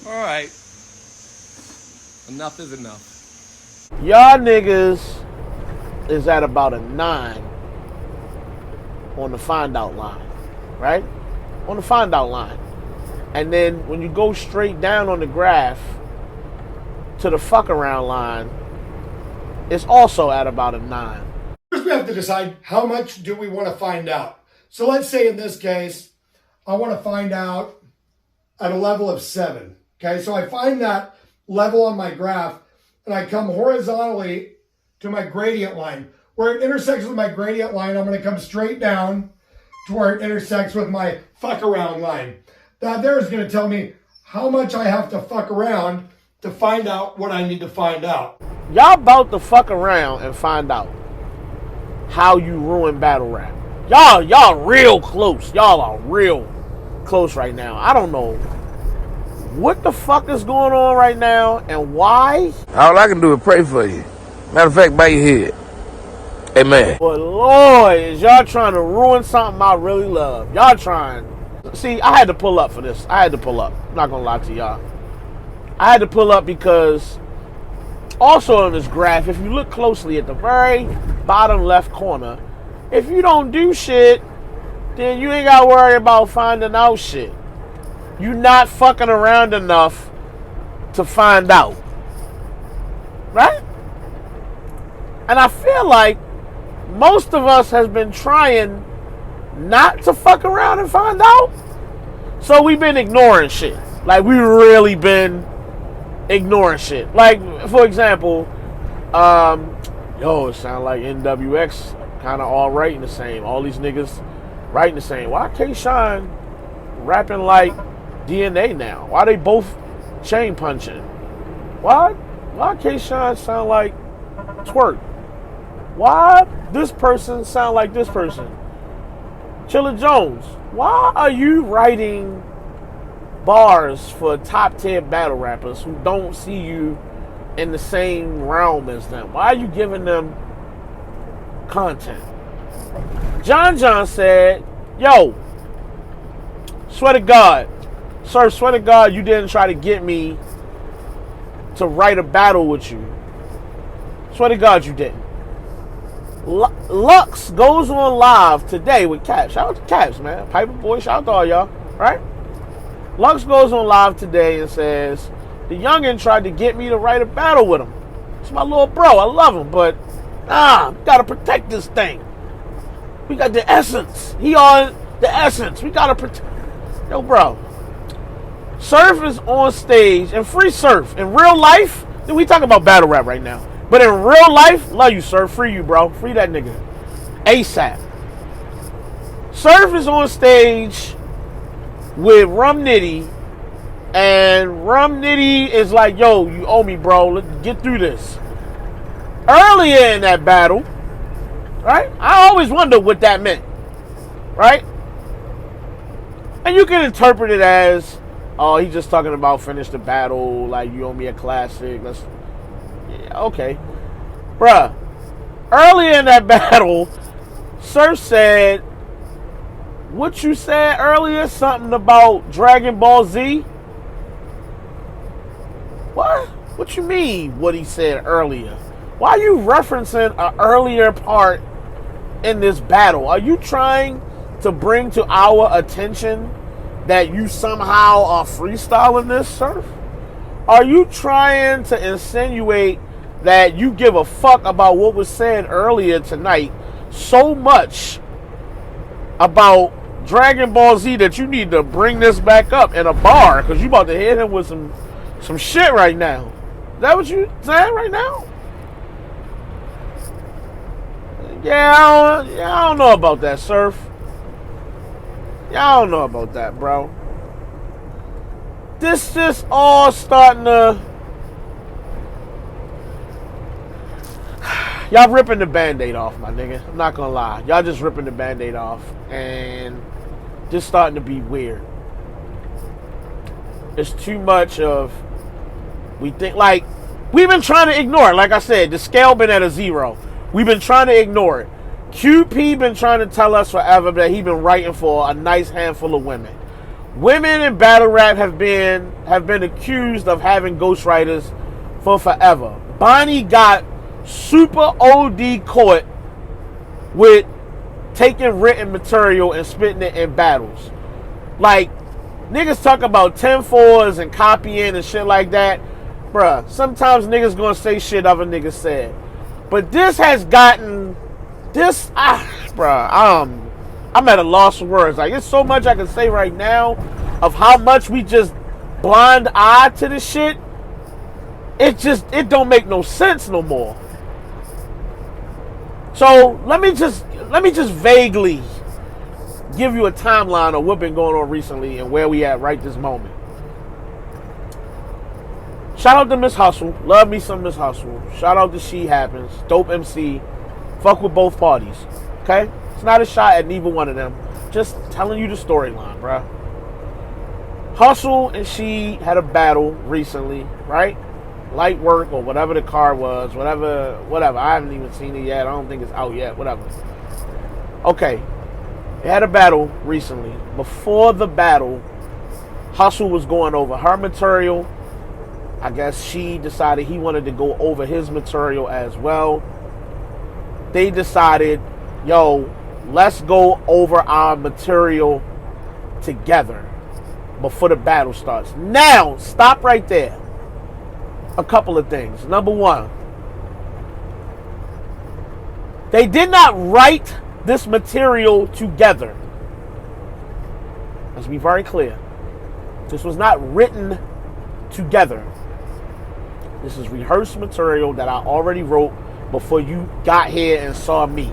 All right. Enough is enough. Y'all niggas is at about a 9 on the find out line, right? On the find out line. And then when you go straight down on the graph to the fuck around line, it's also at about a 9. First, we have to decide how much do we want to find out. So let's say in this case, I want to find out at a level of 7. Okay, so I find that level on my graph and I come horizontally to my gradient line. Where it intersects with my gradient line, I'm going to come straight down to where it intersects with my fuck around line. That there is going to tell me how much I have to fuck around to find out what I need to find out. Y'all about to fuck around and find out how you ruin battle rap. Y'all real close. Y'all are real close right now. I don't know what the fuck is going on right now and why. All I can do is pray for you. Matter of fact, bow your head. Amen. But Lord, is y'all trying to ruin something I really love. Y'all trying. See, I had to pull up for this. I had to pull up. I'm not going to lie to y'all. I had to pull up because also on this graph, if you look closely at the very bottom left corner, if you don't do shit, then you ain't got to worry about finding out shit. You're not fucking around enough to find out. Right? And I feel like most of us has been trying not to fuck around and find out. So we've been ignoring shit. Like, we really been ignoring shit. Like, for example, it sound like NWX kind of all writing the same. All these niggas writing the same. Why K-Shine rapping like DNA now? Why they both chain punching? Why K-Shine sound like Twerk? Why this person sound like this person? Chilla Jones, why are you writing bars for top tier battle rappers who don't see you in the same realm as them? Why are you giving them content? John said, yo, swear to God, sir, swear to God you didn't try to get me to write a battle with you. Swear to God you didn't. Lux goes on live today with Caps. Shout out to Caps, man. Piper Boy, shout out to all y'all, right? Lux goes on live today and says, the youngin' tried to get me to write a battle with him. It's my little bro. I love him, but gotta protect this thing. We got the essence. He on the essence. We gotta protect. Yo, bro. Surf is on stage, and free Surf. In real life, we talking about battle rap right now. But in real life, love you, Surf. Free you, bro. Free that nigga. ASAP. Surf is on stage with Rum Nitty, and Rum Nitty is like, yo, you owe me, bro. Let's get through this. Earlier in that battle, right? I always wondered what that meant, right? And you can interpret it as, oh, he's just talking about finish the battle, like you owe me a classic. Okay. Bruh, earlier in that battle, Surf said, what you said earlier, something about Dragon Ball Z? What? What you mean, what he said earlier? Why are you referencing an earlier part in this battle? Are you trying to bring to our attention that you somehow are freestyling this, Surf? Are you trying to insinuate that you give a fuck about what was said earlier tonight so much about Dragon Ball Z that you need to bring this back up in a bar because you about to hit him with some shit right now? Is that what you saying right now? Yeah, I don't know about that, Surf. Yeah, I don't know about that, bro. This just all starting to... Y'all ripping the Band-Aid off, my nigga. I'm not gonna lie. Y'all just ripping the Band-Aid off. And just starting to be weird. It's too much of... We think, like... We've been trying to ignore it. Like I said, the scale been at a 0. We've been trying to ignore it. QP been trying to tell us forever that he been writing for a nice handful of women. Women in battle rap have been accused of having ghostwriters for forever. Bonnie got super OD caught with taking written material and spitting it in battles. Like, niggas talk about 10-4s and copying and shit like that. Bruh, sometimes niggas gonna say shit other niggas said. But this has gotten, bruh, I'm at a loss for words. Like, there's so much I can say right now of how much we just blind eye to this shit. It don't make no sense no more. So let me just vaguely give you a timeline of what's been going on recently and where we at right this moment. Shout out to Miss Hustle. Love me some Miss Hustle. Shout out to She Happens. Dope MC. Fuck with both parties. Okay? It's not a shot at neither one of them. Just telling you the storyline, bruh. Hustle and She had a battle recently, right? Light work or whatever the car was. Whatever. I haven't even seen it yet. I don't think it's out yet. Whatever. Okay. They had a battle recently. Before the battle, Hustle was going over her material. I guess She decided he wanted to go over his material as well. They decided, yo, let's go over our material together before the battle starts. Now, stop right there. A couple of things. Number one, they did not write this material together. Let's be very clear. This was not written together. This is rehearsed material that I already wrote before you got here and saw me.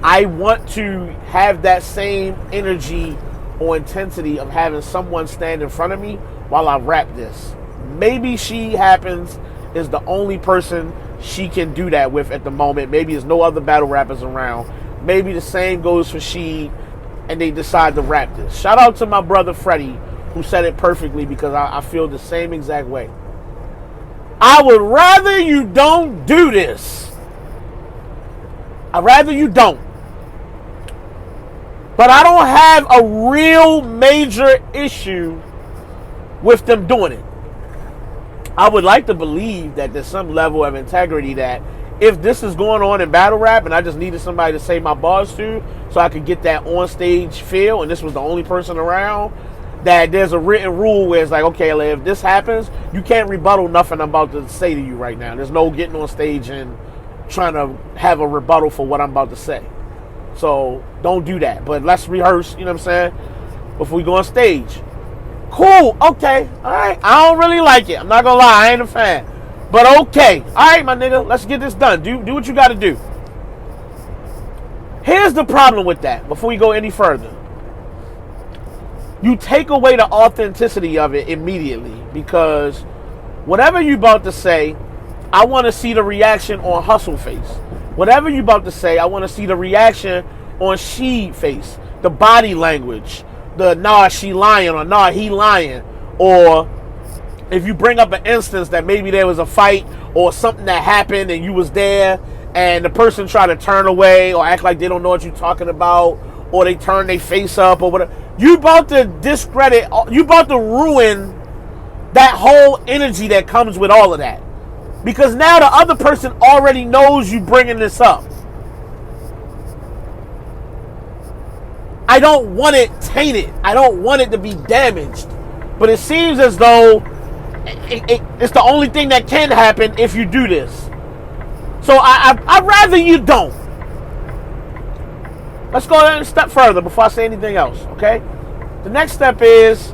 I want to have that same energy or intensity of having someone stand in front of me while I rap this. Maybe She Happens is the only person she can do that with at the moment. Maybe there's no other battle rappers around. Maybe the same goes for She, and they decide to rap this. Shout out to my brother Freddie, who said it perfectly, because I feel the same exact way. I would rather you don't do this. I'd rather you don't. But I don't have a real major issue with them doing it. I would like to believe that there's some level of integrity that if this is going on in battle rap and I just needed somebody to say my bars to so I could get that on stage feel, and this was the only person around, that there's a written rule where it's like, okay, if this happens, you can't rebuttal nothing I'm about to say to you right now. There's no getting on stage and trying to have a rebuttal for what I'm about to say. So don't do that. But let's rehearse, you know what I'm saying, before we go on stage. Cool, okay, all right. I don't really like it. I'm not gonna lie, I ain't a fan. But okay, all right, my nigga, let's get this done. Do what you got to do. Here's the problem with that. Before we go any further, you take away the authenticity of it immediately, because whatever you about to say, I want to see the reaction on Hustle face. Whatever you about to say, I want to see the reaction on She face, the body language, the nah, she lying, or nah, he lying, or if you bring up an instance that maybe there was a fight or something that happened and you was there and the person tried to turn away or act like they don't know what you're talking about, or they turn their face up or whatever, you about to discredit, you about to ruin that whole energy that comes with all of that. Because now the other person already knows you bringing this up. I don't want it tainted. I don't want it to be damaged. But it seems as though it's the only thing that can happen if you do this. So I'd rather you don't. Let's go a step further before I say anything else, okay? The next step is,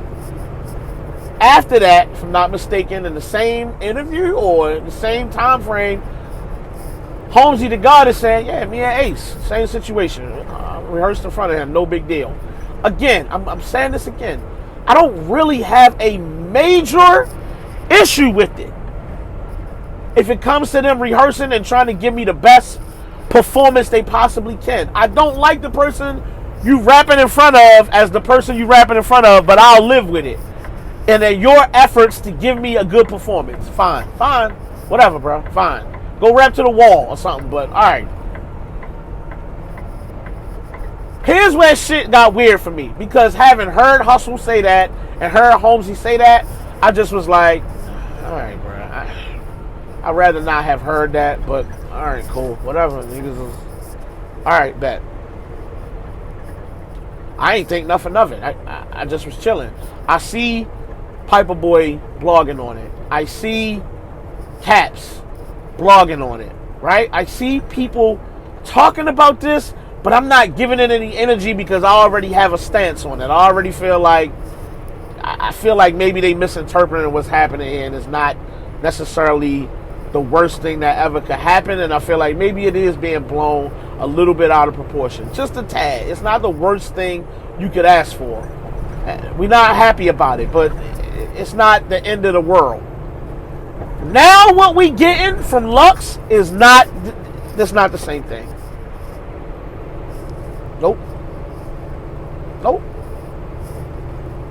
after that, if I'm not mistaken, in the same interview or the same time frame, Holmesy the God is saying, yeah, me and Ace, same situation. Rehearsed in front of him, no big deal. Again, I'm saying this again. I don't really have a major issue with it. If it comes to them rehearsing and trying to give me the best performance they possibly can. I don't like the person you rapping in front of as the person you rapping in front of, but I'll live with it. And then your efforts to give me a good performance. Fine. Whatever, bro. Fine. Go rap to the wall or something, but all right. Here's where shit got weird for me, because having heard Hustle say that and heard Holmesy say that, I just was like, all right, bro. I'd rather not have heard that, but all right, cool, whatever. Niggas is all right. Bet. I ain't think nothing of it. I just was chilling. I see Piper Boy blogging on it. I see Caps blogging on it. Right? I see people talking about this, but I'm not giving it any energy because I already have a stance on it. I already feel like maybe they misinterpreted what's happening here, and it's not necessarily the worst thing that ever could happen. And I feel like maybe it is being blown a little bit out of proportion, just a tad. It's not the worst thing you could ask for. We're not happy about it, but it's not the end of the world. Now what we getting from Lux is that's not the same thing. Nope.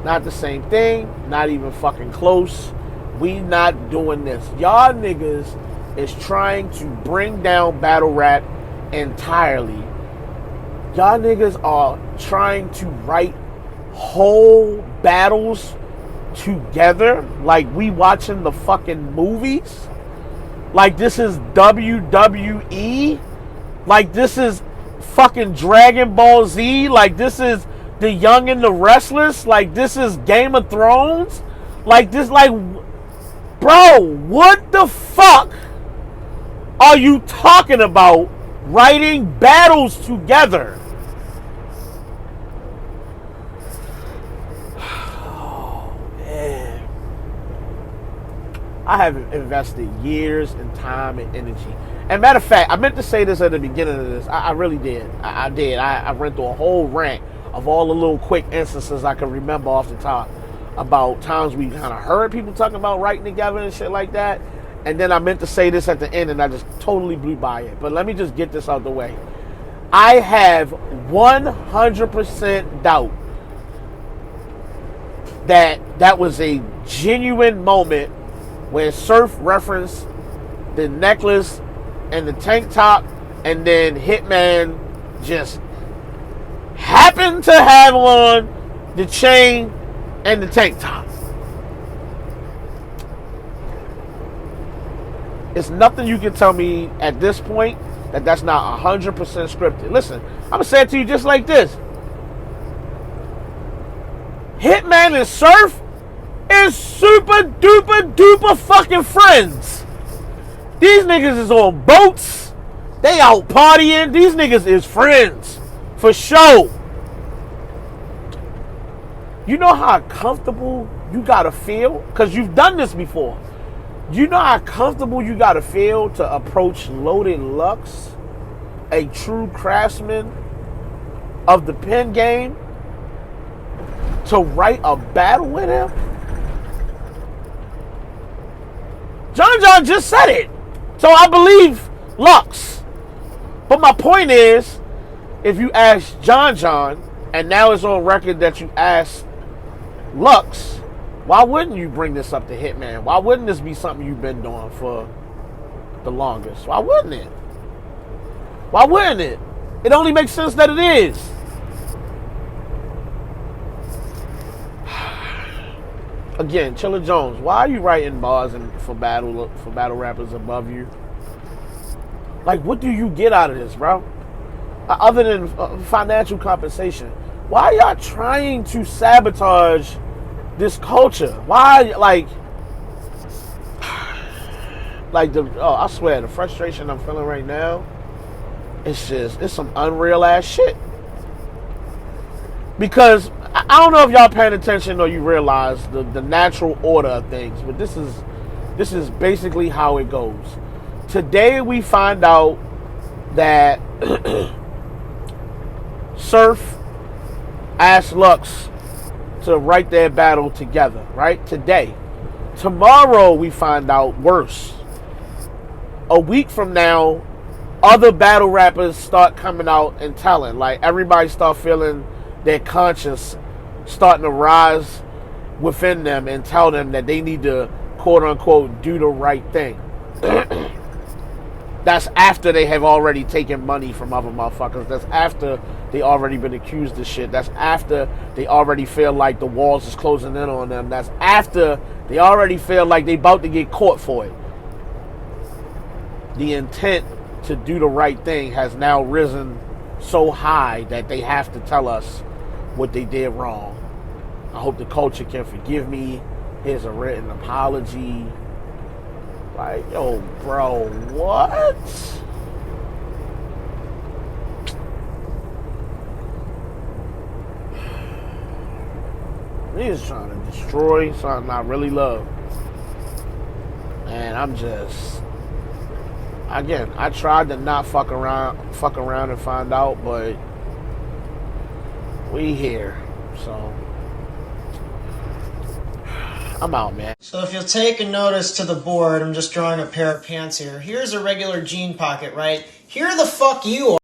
Not the same thing. Not even fucking close. We not doing this. Y'all niggas is trying to bring down battle rap entirely. Y'all niggas are trying to write whole battles together like we watching the fucking movies. Like this is WWE. Like this is fucking Dragon Ball Z. Like this is The Young and the Restless. Like this is Game of Thrones. Like this, like, bro, what the fuck are you talking about writing battles together? I have invested years and time and energy. And matter of fact, I meant to say this at the beginning of this. I really did. I did. I went through a whole rant of all the little quick instances I can remember off the top about times we kind of heard people talking about writing together and shit like that. And then I meant to say this at the end and I just totally blew by it. But let me just get this out the way. I have 100% doubt that was a genuine moment when Surf referenced the necklace and the tank top, and then Hitman just happened to have on the chain and the tank top. It's nothing you can tell me at this point that's not 100% scripted. Listen, I'm going to say it to you just like this. Hitman and Surf is super duper duper fucking friends. These niggas is on boats. They out partying. These niggas is friends. For sure. You know how comfortable you gotta feel? Because you've done this before. You know how comfortable you gotta feel to approach Loaded Lux, a true craftsman of the pen game, to write a battle with him? John just said it. So I believe Lux. But my point is, if you ask John, and now it's on record that you asked Lux, why wouldn't you bring this up to Hitman? Why wouldn't this be something you've been doing for the longest? Why wouldn't it? Why wouldn't it? It only makes sense that it is. Again, Chilla Jones, why are you writing bars for battle rappers above you? Like, what do you get out of this, bro? Other than financial compensation. Why are y'all trying to sabotage this culture? Why, I swear, the frustration I'm feeling right now, it's some unreal ass shit. Because I don't know if y'all paying attention or you realize the natural order of things, but this is basically how it goes. Today we find out that Surf asked Lux to write their battle together, right? Today. Tomorrow we find out worse. A week from now, other battle rappers start coming out and telling. Like, everybody start feeling their conscience starting to rise within them and tell them that they need to, quote unquote, do the right thing. That's after they have already taken money from other motherfuckers. That's after they already been accused of shit. That's after they already feel like the walls is closing in on them. That's after they already feel like they about to get caught for it. The intent to do the right thing has now risen so high that they have to tell us what they did wrong. I hope the culture can forgive me. Here's a written apology. Like, yo, bro, what? He's trying to destroy something I really love. And I'm just, again, I tried to not fuck around and find out, but we here. So I'm out, man. So if you'll take a notice to the board, I'm just drawing a pair of pants here. Here's a regular jean pocket, right? Here the fuck you are.